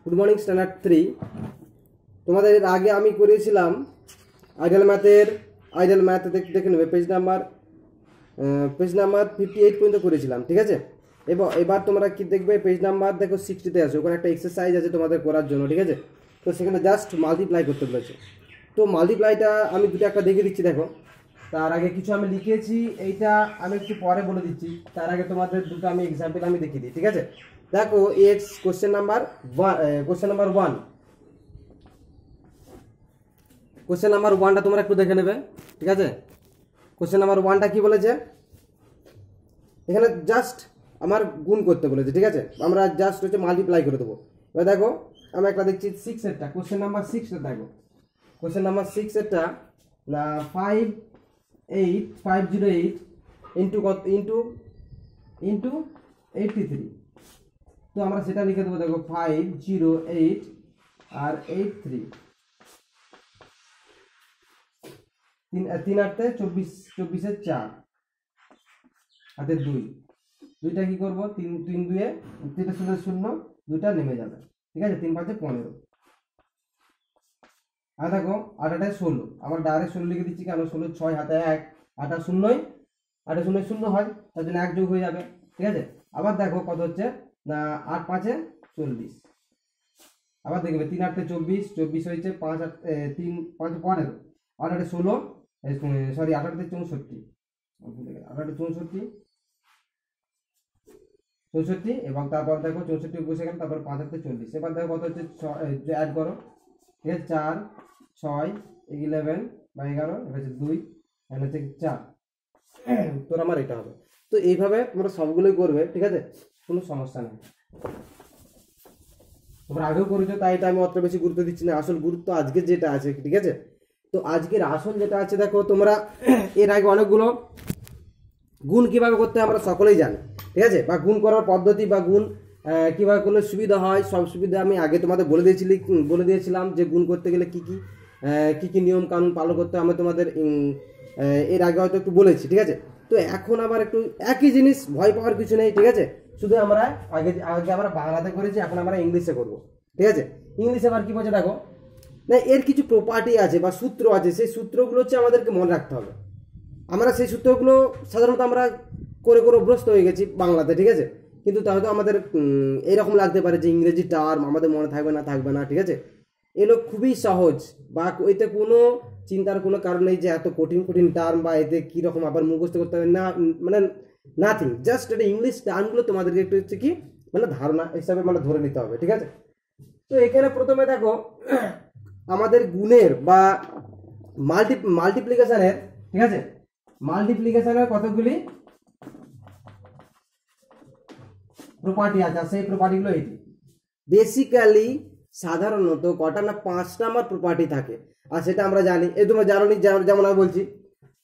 Good morning standard 3 তোমাদের আগে আমি করেছিলাম আইডিয়াল ম্যাথ দেখে নেবে পেজ নাম্বার 58 পর্যন্ত করেছিলাম, ঠিক আছে। এবার তোমরা কি দেখবে পেজ নাম্বার দেখো 60তে আছে, ওখানে একটা এক্সারসাইজ আছে তোমাদের করার জন্য, ঠিক আছে। তো সেখানে জাস্ট মাল্টিপ্লাই করতে বলেছে। তো মাল্টিপ্লাইটা আমি দুটো একটা দেখে দিচ্ছি, দেখো। তার আগে কিছু আমি লিখেছি, এইটা আমি একটু পরে বলে দিচ্ছি। তার আগে তোমাদের দুটো আমি এক্সাম্পল আমি দেখিয়ে দিই, ঠিক আছে। দেখো X question number 1 question number 1টা তোমরা একটু দেখে নেবে, ঠিক আছে। কোশ্চেন নাম্বার 1টা কি বলেছে, এখানে জাস্ট আমার গুণ করতে বলেছে, ঠিক আছে। আমরা জাস্ট হচ্ছে মাল্টিপ্লাই করে দেবো। এবার দেখো আমি একটা দেখছি 6 এরটা, কোশ্চেন নাম্বার 6টা দেখো। কোশ্চেন নাম্বার 6 এরটা না 508 ইন্টু 83। তো আমরা সেটা লিখে দেবো, দেখো 508 আর 83 3 8 24 24 4 হাতে 2টা কি করবো 3 2 3 0 2টা নেমে যাবে, ঠিক আছে। 3 5 15 আর দেখো 8 8 16 আমার ডাইরেক্ট 16 লিখে দিচ্ছি, কেন 16 6 হাতে 1 8 0 8 0 0 হয়, তার জন্য 1 যোগ হয়ে যাবে, ঠিক আছে। আবার দেখো কত হচ্ছে না 8 5 40। আবার দেখবে 3 8 24 24 হয়েছে 5 3 5 15 8 8 16 সরি 8 8 64 64 এবং তারপর দেখো 64 বসে গেল, তারপর 5 8 40। এবার দেখো কত হচ্ছে অ্যাড করো, ঠিক আছে। 4 6 11 বা 11 হচ্ছে 2 এখানে হচ্ছে 4, উত্তর আমার এটা হবে। তো এইভাবে তোমরা সবগুলোই করবে, ঠিক আছে, কোনো সমস্যা নেই। তোমরা আগেও করেছো, তাই এটা আমি অত বেশি গুরুত্ব দিচ্ছি না। আসল গুরুত্ব আজকে যেটা আছে, ঠিক আছে। তো আজকের আসল যেটা আছে দেখো, তোমরা এর আগে অনেকগুলো গুণ কিভাবে করতে হয় আমরা সকলেই জানি, ঠিক আছে। বা গুণ করার পদ্ধতি বা গুণ কীভাবে করলে সুবিধা হয়, সব সুবিধা আমি আগে তোমাদের বলে দিয়েছিলাম যে গুণ করতে গেলে কী কী নিয়ম কানুন পালন করতে হয়, আমি তোমাদের এর আগে হয়তো একটু বলেছি, ঠিক আছে। তো এখন আবার একটু একই জিনিস, ভয় পাওয়ার কিছু নেই, ঠিক আছে। শুধু আমরা আগে আমরা বাংলাতে করেছি, এখন আমরা ইংলিশে করব, ঠিক আছে। ইংলিশে আবার কী বলছে দেখো, না এর কিছু প্রপার্টি আছে বা সূত্র আছে, সেই সূত্রগুলো হচ্ছে আমাদেরকে মনে রাখতে হবে। আমরা সেই সূত্রগুলো সাধারণত আমরা করে অভ্যস্ত হয়ে গেছি বাংলাতে, ঠিক আছে। কিন্তু তাহলে আমাদের এরকম লাগতে পারে যে ইংরেজি টার্ম আমাদের মনে থাকবে না, ঠিক আছে। এগুলো খুবই সহজ, বা এতে কোনো চিন্তার কোনো কারণ নেই যে এত কঠিন টার্ম বা এতে কীরকম আবার মুখস্থ করতে হবে না, মানে নাথিং। জাস্ট এটা ইংলিশ টার্মগুলো তোমাদেরকে একটু হচ্ছে কি মানে ধারণা হিসাবে মানে ধরে নিতে হবে, ঠিক আছে। তো এখানে প্রথমে দেখো আমাদের গুণের বা মাল্টিপ্লিকেশনের, ঠিক আছে, মাল্টিপ্লিকেশনের কতগুলি প্রপার্টি আছে, সেই প্রপার্টিগুলো এটি। বেসিক্যালি সাধারণত কটা না 5টা আমার প্রপার্টি থাকে, আর সেটা আমরা জানি। এই তোমরা জানো নি, যেমন আমি বলছি,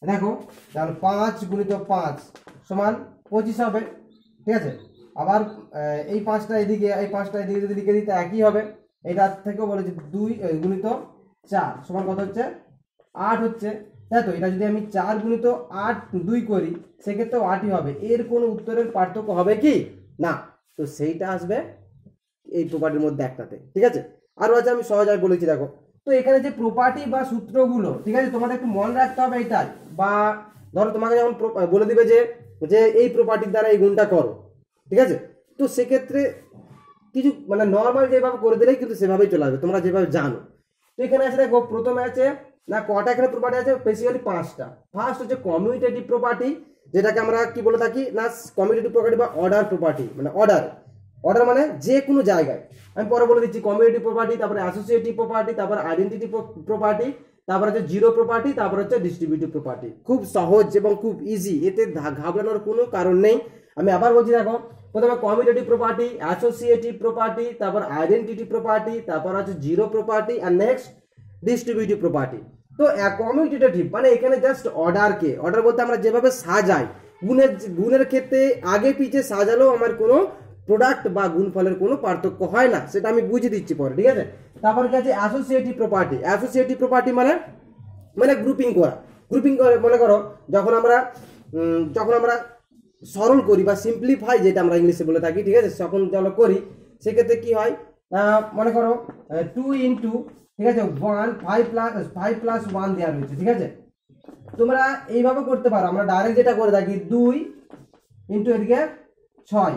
দেখো 5 গুণিত 5 সমান 25 হবে, ঠিক আছে। আবার এই 5টা এদিকে যদি লিখে দিই তা একই হবে। এইটার থেকেও বলেছি 2 গুণিত 4 সমান কত হচ্ছে 8 হচ্ছে, তাই তো। এটা যদি আমি 4 গুণিত 8 2 করি, সেক্ষেত্রেও 8ই হবে। এর কোনো উত্তরের পার্থক্য হবে কি না, তো সেইটা আসবে এই প্রপার্টির মধ্যে একটাতে, ঠিক আছে। আরও আছে, আমি সহজ বলেছি দেখো। তো এখানে যে প্রপার্টি বা সূত্রগুলো, ঠিক আছে, তোমাদের একটু মনে রাখতে হবে এইটাই। বা ধরো তোমাকে যেমন বলে দিবে যে এই প্রপার্টির দ্বারা এই গুণটা করো, ঠিক আছে। তো সেক্ষেত্রে কিছু মানে নর্মাল যেভাবে করে দিলেই কিন্তু সেভাবেই চলে আসবে, তোমরা যেভাবে জানো। তো এখানে আছে দেখো, প্রথমে আছে না কটা এখানে প্রপার্টি আছে, বেসিক্যালি 5টা। ফার্স্ট হচ্ছে কমিউটেটিভ প্রপার্টি, যেটাকে আমরা কি বলে থাকি না কমিউটেটিভ প্রপার্টি বা অর্ডার প্রপার্টি, মানে অর্ডার মানে যে কোনো জায়গায়। আমি পরে বলে দিচ্ছি কমিউটেটিভ প্রপার্টি, তারপরে অ্যাসোসিয়েটিভ প্রপার্টি, তারপরে আইডেন্টিটি প্রপার্টি, তারপরে হচ্ছে জিরো প্রপার্টি, তারপরে হচ্ছে ডিস্ট্রিবিউটিভ প্রপার্টি। খুব সহজ এবং খুব ইজি, এতে ঘাবড়ানোর কোনো কারণ নেই। আমি আবার বলছি দেখো, প্রথমে কমিউটেটিভ প্রপার্টি, অ্যাসোসিয়েটিভ প্রপার্টি, তারপর আইডেন্টিটি প্রপার্টি, তারপর হচ্ছে জিরো প্রপার্টি, আর নেক্সট ডিস্ট্রিবিউটিভ প্রপার্টি। তো কমিউটেটিভ মানে এখানে জাস্ট অর্ডার বলতে আমরা যেভাবে সাজাই, গুণের ক্ষেত্রে আগে পিছে সাজালেও আমার কোনো প্রোডাক্ট বা গুণফলের কোনো পার্থক্য হয় না, সেটা আমি বুঝিয়ে দিচ্ছি পরে, ঠিক আছে। তারপর কি আছে অ্যাসোসিয়েটিভ প্রপার্টি মানে গ্রুপিং করে মনে করো যখন আমরা সরল করি বা সিম্পলিফাই, যেটা আমরা ইংলিশে বলে থাকি, ঠিক আছে, তখন যখন করি সেক্ষেত্রে কি হয়, মনে করো 2 ইন্টু, ঠিক আছে, 1 5 প্লাস 1 দেওয়া রয়েছে, ঠিক আছে। তোমরা এইভাবে করতে পারো, আমরা ডাইরেক্ট যেটা করে থাকি 2 ইন্টু এদিকে 6,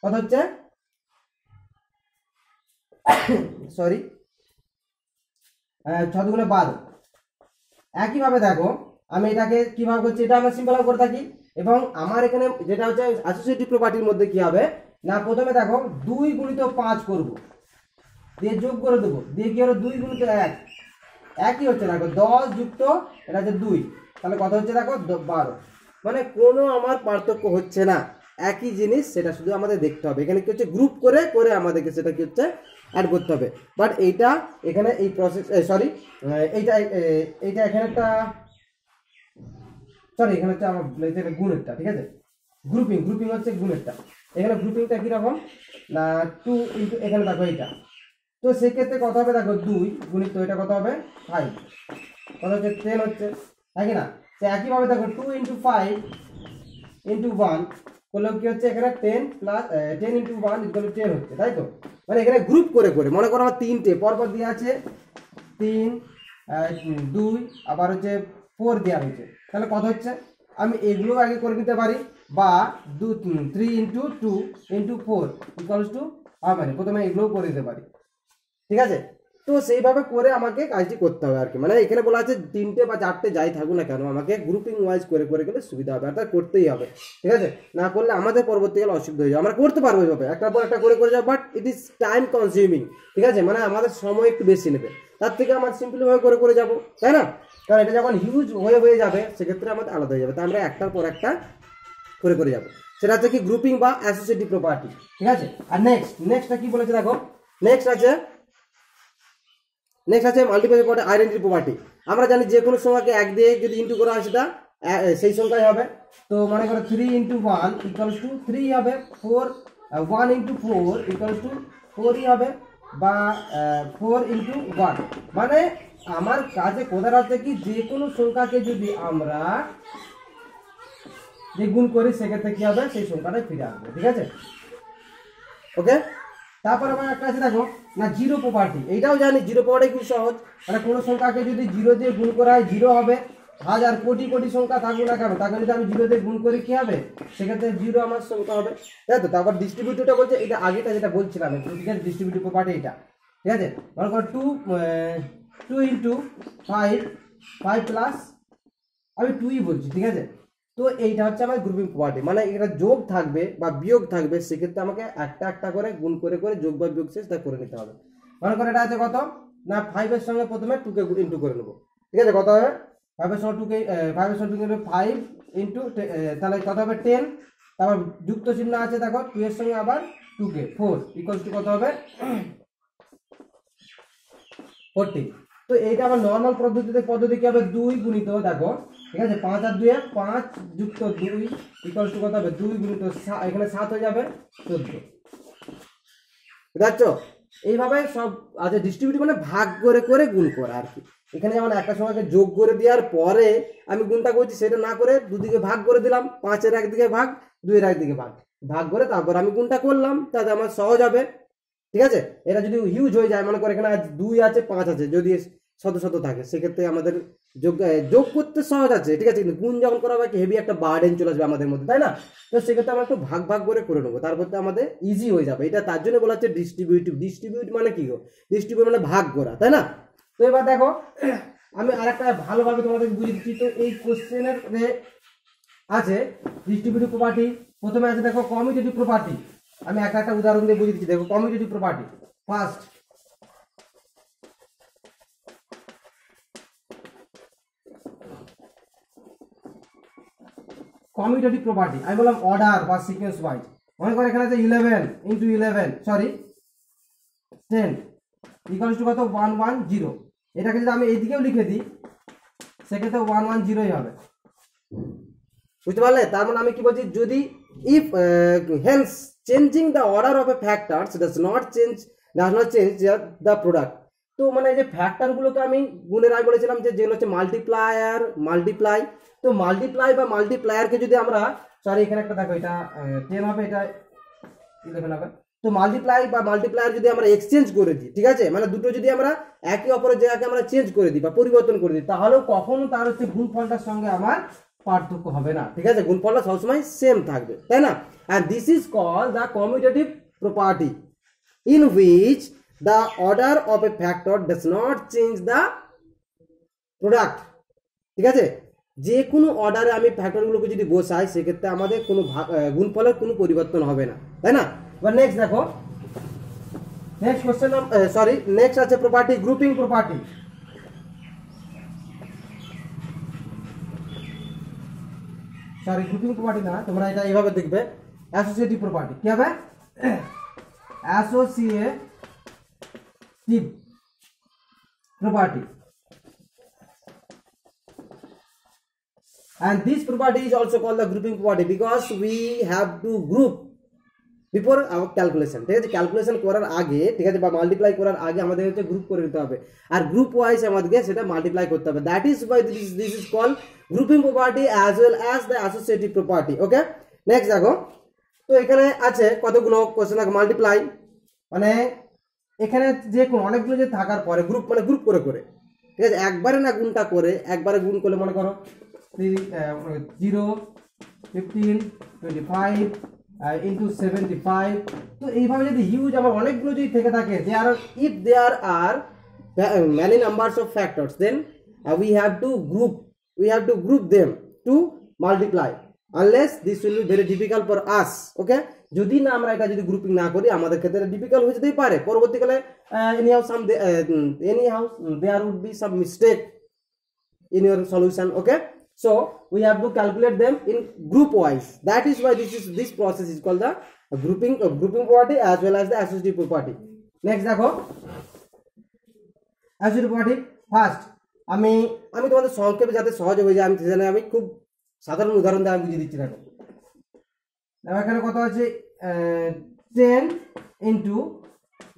কত হচ্ছে, সরি 6 দুগুণে 12। একইভাবে দেখো আমি এটাকে কিভাবে করছি, এটা আমরা সিম্পল করে থাকি। এবং আমার এখানে যেটা হচ্ছে অ্যাসোসিয়েটিভ প্রপার্টির মধ্যে কি হবে না, প্রথমে দেখো 2 গুণিত 5 করব, দিয়ে যোগ করে দেবো, দিয়ে কি হলো 2 গুণিত 1, একই হচ্ছে দেখো 10 যুক্ত এটা হচ্ছে 2, তাহলে কত হচ্ছে দেখো 12। মানে কোনো আমার পার্থক্য হচ্ছে না, একই জিনিস, সেটা শুধু আমাদের দেখতে হবে এখানে কি হচ্ছে গ্রুপ করে করে আমাদেরকে সেটা কি হচ্ছে অ্যাড করতে হবে। বাট এইটা এখানে এই প্রসেস, সরি এইটা এখানে একটা, সরি এখানে হচ্ছে আমার গুণেরটা, ঠিক আছে, গ্রুপিং হচ্ছে গুণেরটা। এখানে গ্রুপিংটা কিরকম না 2 ইন্টু এখানে দেখো এইটা, তো সেক্ষেত্রে কত হবে দেখো 2 গুণিত এটা কত হবে 5, কত হচ্ছে 10 হচ্ছে, তাই কি না। সে একইভাবে দেখো 2 ইন্টু 5 ইন্টু 1 করলেও কি হচ্ছে এখানে 10 প্লাস 10 ইন্টু 1 ইকুয়াল টু 10 হচ্ছে, তাই তো। মানে এখানে গ্রুপ করে করে মনে করো আমার 3টে পরপর দেওয়া আছে, 3 2 আবার হচ্ছে 4 দেওয়া হয়েছে, তাহলে কত হচ্ছে আমি এগুলো আগে করে নিতে পারি, বা 3 ইন্টু 2 ইন্টু 4 ইকুয়ালস টু মানে প্রথমে এগুলোও করে দিতে পারি, ঠিক আছে। তো সেইভাবে করে আমাকে কাজটি করতে হবে আর কি। মানে এখানে বলা আছে 3টে বা 4টে যাই থাকুক না কেন আমাকে গ্রুপিং ওয়াইজ করে করে গেলে সুবিধা হবে, অর্থাৎ করতেই হবে, ঠিক আছে। না করলে আমাদের পরবর্তীকালে অসুবিধা হয়ে যাবে। আমরা করতে পারবো এইভাবে একটার পর একটা করে করে যাবো, but it is time consuming, ঠিক আছে, মানে আমাদের সময় একটু বেশি নেবে। তার থেকে আমার সিম্পলভাবে করে করে যাবো, তাই না। কারণ এটা যখন হিউজ হয়ে যাবে সেক্ষেত্রে আমাদের আলাদা হয়ে যাবে, তাই আমরা একটার পর একটা করে করে যাবো। সেটা হচ্ছে কি গ্রুপিং বা অ্যাসোসিয়েটিভ প্রপার্টি, ঠিক আছে। আর নেক্সটটা কি বলেছে দেখো, নেক্সট আছে মাল্টিপল প্রপার্টি আইডেন্টিটি প্রপার্টি। আমরা জানি যে কোনো সংখ্যাকে 1 দিয়ে যদি ইন্টু করা হয় সেটা সেই সংখ্যাই হবে। তো মনে করো 3 ইন্টু 1 ইকুয়ালস টু 3 হবে, 1 ইন্টু 4 ইকুয়ালস টু 4ই হবে, বা 4 ইন্টু 1। মানে আমার কাছে কোথাটা হচ্ছে কি যে কোনো সংখ্যাকে যদি আমরা গুণ করি সেক্ষেত্রে কি হবে সেই সংখ্যাটা ফিরে আসবে, ঠিক আছে, ওকে। তারপর আবার একটা আছে দেখো না জিরো প্রপার্টি, এইটাও জানি জিরো প্রপার্টি খুব সহজ। মানে কোনো সংখ্যাকে যদি 0 দিয়ে গুণ করা হয় 0 হবে, হাজার কোটি কোটি সংখ্যা থাকুক না কেন তাকে যদি আমি 0 দিয়ে গুণ করি কি হবে সেক্ষেত্রে 0 আমার সংখ্যা হবে, তাই তো। তারপর ডিস্ট্রিবিউটিভটা বলছে এটা আগেটা যেটা বলছিলাম, ঠিক আছে, ডিস্ট্রিবিউটিভ প্রপার্টি এটা, ঠিক আছে। মনে করো 2 ইন্টু 5 প্লাস আমি 2ই বলছি, ঠিক আছে। তো এইটা হচ্ছে আমার গ্রুপিং প্রপার্টি, মানে এটা যোগ থাকবে বা বিয়োগ থাকবে সেক্ষেত্রে আমাকে একটা একটা করে গুণ করে করে যোগ বা বিয়োগ শেষটা করে নিতে হবে। মনে করো এটা আছে কত না 5 এর সঙ্গে প্রথমে 2 কে ইন্টু করে নেবো, ঠিক আছে, কত হবে 5 এর সঙ্গে 2 কে 5 এর সঙ্গে 2 কে 5 ইন্টু, তাহলে কত হবে 10, তারপর যুক্ত চিহ্ন আছে দেখো 2 এর সঙ্গে আবার 2 কে 4 ইকুয়ালস টু কত হবে 40। তো এইটা আবার নর্মাল পদ্ধতি কি হবে 2 গুণিত দেখো, ঠিক আছে, 5 আর 2 5 যুক্ত 2 ইকুয়ালস টু কত হবে 2 গুণিত এখানে 7 হয়ে যাবে 14, বুঝছো। এইভাবে সব আছে ডিস্ট্রিবিউটিভ মানে ভাগ করে করে গুণ করা আর কি। এখানে যেমন একটা সময়কে যোগ করে দেওয়ার পরে আমি গুণটা করছি সেটা না করে দুদিকে ভাগ করে দিলাম, 5 এর একদিকে ভাগ 2 এর একদিকে ভাগ করে তারপর আমি গুণটা করলাম, তাতে আমার সহজ হবে, ঠিক আছে। এটা যদি হিউজ হয়ে যায় মনে করে এখানে 2 আছে 5 আছে যদি শত শত থাকে সেক্ষেত্রে আমাদের যোগ করতে সহজ আছে, ঠিক আছে, কিন্তু গুণ যখন করা হবে হেভি একটা বার্ডেন চলে আসবে আমাদের মধ্যে, তাই না। তো সেক্ষেত্রে আমরা একটু ভাগ ভাগ করে নেবো, তারপর তো আমাদের ইজি হয়ে যাবে। এটা তার জন্য বলা হচ্ছে ডিস্ট্রিবিউট মানে কি গো, ডিস্ট্রিবিউট মানে ভাগ করা, তাই না। তো এবার দেখো আমি আরেকটা ভালোভাবে তোমাদের বুঝিয়ে দিচ্ছি। তো এই কোশ্চেনের আছে ডিস্ট্রিবিউটিভ প্রপার্টি, প্রথমে আছে দেখো কমিউটেটিভ প্রপার্টি। আমি একটা উদাহরণ দিয়ে বুঝিয়ে দিচ্ছি, দেখো commutative property first, commutative property আমি বললাম অর্ডার বা সিকোয়েন্স ওয়াইজ। মনে করো এখানে আছে 11 ইন্টু 11 সরি 10 ইকুয়ালস টু কত 110। এটাকে যদি আমি এইদিকেও লিখে দিই সেক্ষেত্রে 110ই হবে, বুঝতে পারলে। তার মানে আমি কি বলছি, যদি if hence changing the order of a factors does not change the product. তো মানে এই যে ফ্যাক্টরগুলোকে আমি গুণের আগে বলেছিলাম যে যেগুলো হচ্ছে মাল্টিপ্লাই, তো মাল্টিপ্লাই বা মাল্টিপ্লায়ারকে যদি আমরা, সরি এখানে একটা দেখো এটা 10 হবে, এটা 11 হবে, তো মাল্টিপ্লাই বা মাল্টিপ্লায়ার যদি আমরা এক্সচেঞ্জ করে দিই, ঠিক আছে, মানে দুটো যদি আমরা একে অপরের জায়গাকে আমরা চেঞ্জ করে দিই বা পরিবর্তন করে দিই, তাহলেও কখনো তার হচ্ছে গুণফলটার সঙ্গে আমার পার্থক্য হবে না, ঠিক আছে, গুণফলটা সবসময় সেম থাকবে, তাই না? and this is called the commutative property in which the order of a factor does not change the product, ঠিক আছে, যে কোনো অর্ডারে আমি ফ্যাক্টরগুলোকে যদি বসাই সেক্ষেত্রে আমাদের কোনো গুণফলের কোনো পরিবর্তন হবে না, তাই না? এবার নেক্সট দেখো, নেক্সট কোশ্চেন, সরি নেক্সট আছে property grouping property. Sorry grouping property না, তোমরা এটা এইভাবে দেখবে, অ্যাসোসিয়েটিভ প্রপার্টি। কি হবে? Associative property, and this property is also called the grouping property because we have to group before our calculation, ঠিক আছে, ক্যালকুলেশন করার আগে, ঠিক আছে, বা মাল্টিপ্লাই করার আগে আমাদের হচ্ছে গ্রুপ করে নিতে হবে, আর গ্রুপ ওয়াইজ আমাদেরকে সেটা মাল্টিপ্লাই করতে হবে। That is why this is called grouping property as well as the associative property. Okay, next দেখো, তো এখানে আছে কতগুলো কোশ্চেন, মাল্টিপ্লাই মানে এখানে যে কোনো অনেকগুলো যে থাকার পরে গ্রুপ মানে গ্রুপ করে করে, ঠিক আছে, একবারে না গুণটা করে, একবারে গুণ করলে মনে করো 0, 15, 25 ইন্টু 75, তো এইভাবে যদি হিউজ আমার অনেকগুলো যদি থেকে থাকে, if there are many numbers of factors, then we have to group them to multiply, unless this will be very difficult for us. Okay, যদি না আমরা এটা যদি গ্রুপিং না করি আমাদের ক্ষেত্রে ডিফিকাল্ট হয়ে যেতেই পারে পরবর্তীকালে, anyhow there would be some mistake in your solution. Okay, so we have to calculate them in group wise. That is why this process is called the grouping property as well as the associative property. Next দেখো, associative property first আমি তোমাদের সংক্ষেপে যাতে সহজ হয়ে যায় আমি খুব সাধারণ উদাহরণ দিয়ে আমি বুঝিয়ে দিচ্ছি। দেখো এখানে কত আছে, 10 ইন্টু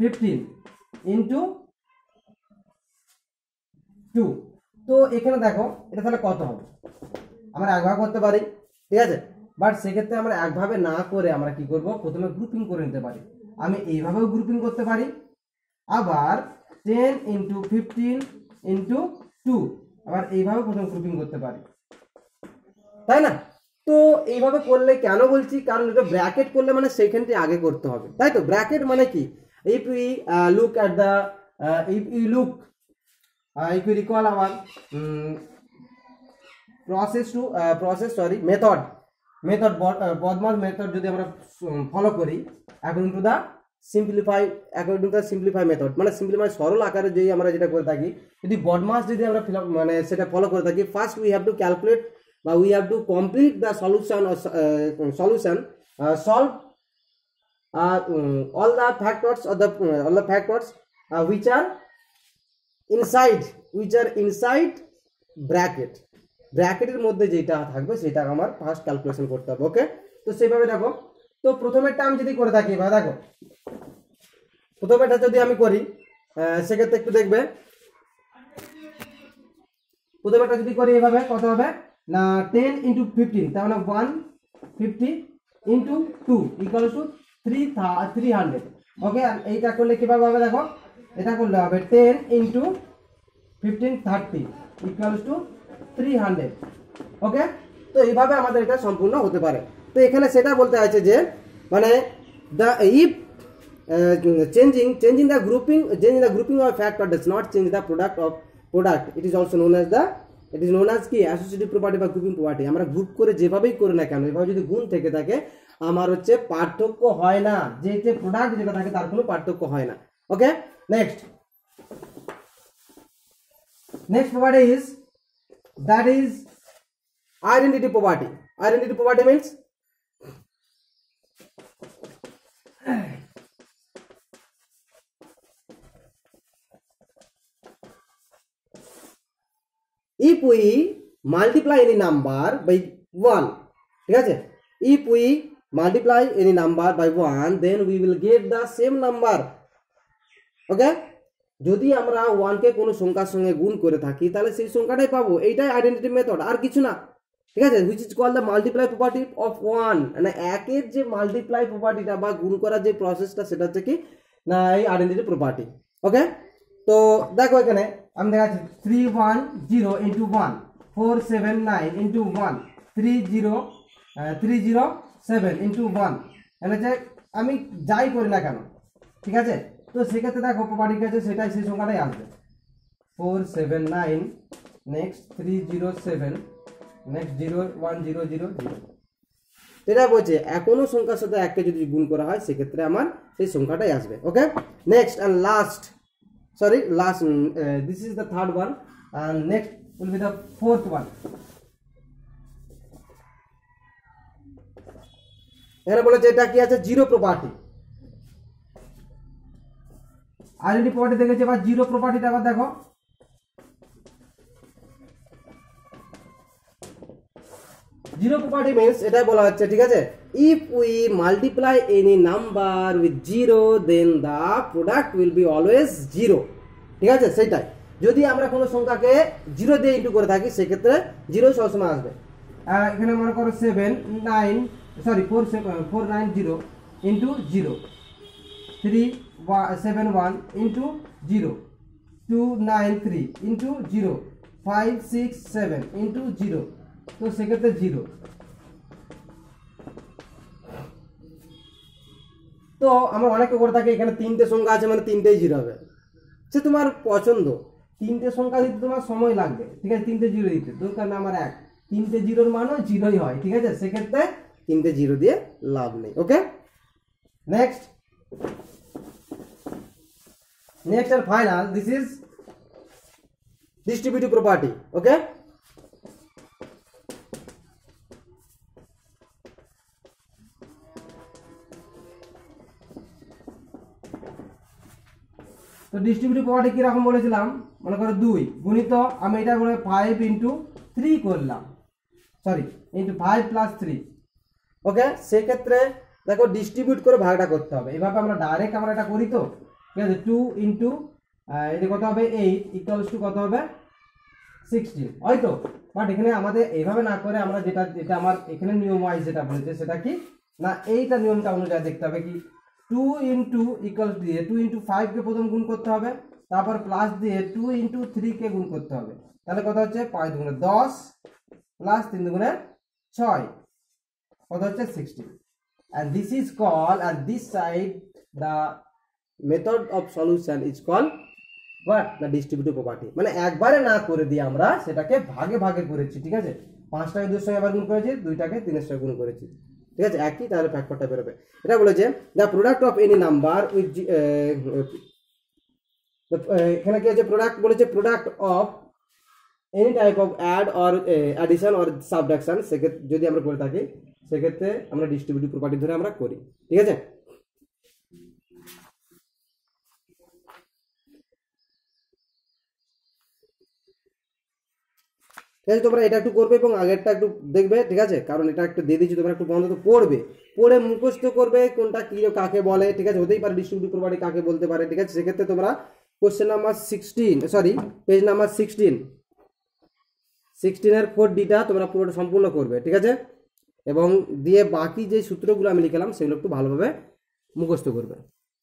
15 ইন্টু 2, তো এখানে দেখো এটা তাহলে কত হবে, আমরা একভাবে করতে পারি, ঠিক আছে, বাট সেক্ষেত্রে আমরা একভাবে না করে আমরা কি করব, প্রথমে গ্রুপিং করে নিতে পারি। আমি এইভাবেও গ্রুপিং করতে পারি, আবার 10 ইন্টু 15 ইন্টু 2 আবার এইভাবে প্রথমে গ্রুপিং করতে পারি, তাই না? তো এইভাবে করলে কেন বলছি, কারণ এটা ব্র্যাকেট করলে মানে সেখানটি আগে করতে হবে, তাই তো। ব্র্যাকেট মানে কি, if we look at the if you recall our method বদমাস মেথড যদি আমরা ফলো করি according to the simplify method, মানে সিম্পলিফাই সরল আকারে যদি আমরা যেটা করে থাকি, যদি বদমাস যদি আমরা মানে সেটা ফলো করে থাকি, first we have to calculate বা we have to complete the solution or solve all the factors or all the factors which are inside ব্র্যাকেটের মধ্যে যেটা থাকবে সেটা আমার ফার্স্ট ক্যালকুলেশন করতে হবে। ওকে, তো সেইভাবে দেখো, তো প্রথমেরটা আমি যদি করে থাকি, এবার দেখো প্রথমেরটা যদি আমি করি সেক্ষেত্রে একটু দেখবে, প্রথমেরটা যদি করি এভাবে কত হবে না, 10 ইন্টু 15 তার মানে 150 ইন্টু 2 ইকুয়াল টু 300। ওকে, আর এইটা করলে কিভাবে হবে, দেখো এটা করলে হবে 10 ইন্টু 15 30 ইকুয়াল টু 300। ওকে, তো এইভাবে আমাদের এটা সম্পূর্ণ হতে পারে। তো এখানে সেটা বলতে আছে যে মানে if changing the grouping of factor does not change the product, it is also known as কি অ্যাসোসিয়েটিভ প্রপার্টি বা গ্রুপিং প্রপার্টি। আমরা গ্রুপ করে যেভাবেই করি না কেন, এভাবে যদি গুণ থেকে থাকে আমার হচ্ছে পার্থক্য হয় না, যে প্রোডাক্ট যেটা থাকে তার কোনো পার্থক্য হয় না। Okay, next property is identity property. Identity property means if we multiply any number by 1, ঠিক আছে, if we multiply any number by 1 then we will get the same number. ওকে, যদি আমরা 1 কে কোনো সংখ্যার সঙ্গে গুণ করে থাকি তাহলে সেই সংখ্যাটাই পাবো, এইটাই আইডেন্টিটি মেথড, আর কিছু না। ঠিক আছে, which is call the multiply property of one, মানে একের যে মাল্টিপ্লাই প্রপার্টিটা বা গুণ করার যে প্রসেসটা সেটা হচ্ছে কি না এই আইডেন্টিটি প্রপার্টি। ওকে, তো দেখো এখানে আমি দেখাচ্ছি 310 ইন্টু 1, 479 ইন্টু 1, 307 ইন্টু 1, মানে যে আমি যাই করি না কেন, ঠিক আছে, তো সেক্ষেত্রে দেখো প্রপার্টি কাছে সেটাই সেই সংখ্যাটাই আসবে। 479 নেক্সট 307 নেক্সট 01000, এটা বলছে কোনো সংখ্যার সাথে এককে যদি গুণ করা হয় সেক্ষেত্রে আমার সেই সংখ্যাটাই আসবে। Okay, next and last, sorry last, this is the third one and next will be the fourth one. এখানে বলেছে এটা কি আছে, জিরো প্রপার্টি। আইডেন্টি প্রপার্টি দেখেছি, এবার জিরো প্রপার্টিটা আবার দেখো। জিরো প্রপার্টি মিন্স এটাই বলা হচ্ছে, ঠিক আছে, if we multiply any number with zero then the product will be always zero. ঠিক আছে, সেইটাই, যদি আমরা কোনো সংখ্যাকে জিরো দিয়ে ইন্টু করে থাকি সেক্ষেত্রে জিরো সবসময় আসবে। এখানে মনে করো 490 ইন্টু 0, 371 ইন্টু 0, 293 ইন্টু 0, 567 ইন্টু 0, তো সেক্ষেত্রে 0। তো আমরা অনেকে করে থাকি এখানে তিনটে সংখ্যা আছে মানে তিনটেই জিরো হবে, সে তোমার পছন্দ। তিনটে সংখ্যা দিতে তোমার সময় লাগবে, ঠিক আছে, তিনটে জিরো দিতে দরকার না আমার এক, তিনটে জিরোর মানও জিরোই হয়, ঠিক আছে, সেক্ষেত্রে তিনটে জিরো দিয়ে লাভ নেই। Okay, next and final, this is distributive property. Okay, তো ডিস্ট্রিবিউটিভ প্রপার্টি কিরকম বলেছিলাম, মনে করো 2 গুণিত আমি এটা করে 5 ইন্টু 3 করলাম, সরি ইন্টু 5 প্লাস 3। ওকে, সেক্ষেত্রে দেখো ডিস্ট্রিবিউট করে ভাগটা করতে হবে, এভাবে আমরা ডাইরেক্ট আমরা এটা করি তো, ঠিক আছে, 2 ইন্টু এটা কত হবে 8 ইকুয়ালস টু কত হবে 16, হয়তো, বাট এখানে আমাদের এইভাবে না করে আমরা যেটা আমার এখানে নিয়ম ওয়াইজ যেটা বলেছে সেটা কি না এইটা নিয়মটা অনুযায়ী দেখতে হবে কি 2 ইন্টু ইকুয়ালস দিয়ে 2 ইন্টু 5 কে প্রথম গুণ করতে হবে, তারপর প্লাস দিয়ে 2 ইন্টু 3 কে গুণ করতে হবে, তাহলে কত হচ্ছে 5 দুগুণে 10 প্লাস 3 দুগুণে 6, কত হচ্ছে 16। and this is called at this side the method of solution is called what, the distributive property, মানে একবারে না করে দিয়ে আমরা সেটাকে ভাগে ভাগে করেছি, ঠিক আছে, 5টাকে 2 এর সঙ্গে আবার গুণ করেছি, 2টাকে 3 এর সঙ্গে গুণ করেছি, ঠিক আছে, একই, তাহলে ফ্যাক্টরটা বের হবে। এটা বলেছে the product of any number with, এখানে কি আছে প্রোডাক্ট বলেছে, product of any type of add or addition or subtraction, সেক্ষেত্রে যদি আমরা করে থাকি সেক্ষেত্রে আমরা ডিস্ট্রিবিউটিভ প্রপার্টি ধরে আমরা করি, ঠিক আছে। ঠিক আছে, তোমরা এটা একটু করবে এবং আগেরটা একটু দেখবে, ঠিক আছে, কারণ এটা একটু দিয়ে দিচ্ছি, তোমরা একটু অন্তত পড়বে, পড়ে মুখস্থ করবে কোনটা কি কাকে বলে, ঠিক আছে, হতেই পারে ডিস্ট্রিবিউটিভ প্রপার্টি কাকে বলতে পারে, ঠিক আছে, সেক্ষেত্রে তোমরা কোশ্চেন নাম্বার 16 পেজ নাম্বার 16 এর 4Dটা তোমরা পুরোটা সম্পূর্ণ করবে, ঠিক আছে, এবং দিয়ে বাকি যে সূত্রগুলো আমি লিখলাম সেগুলো একটু ভালোভাবে মুখস্থ করবে।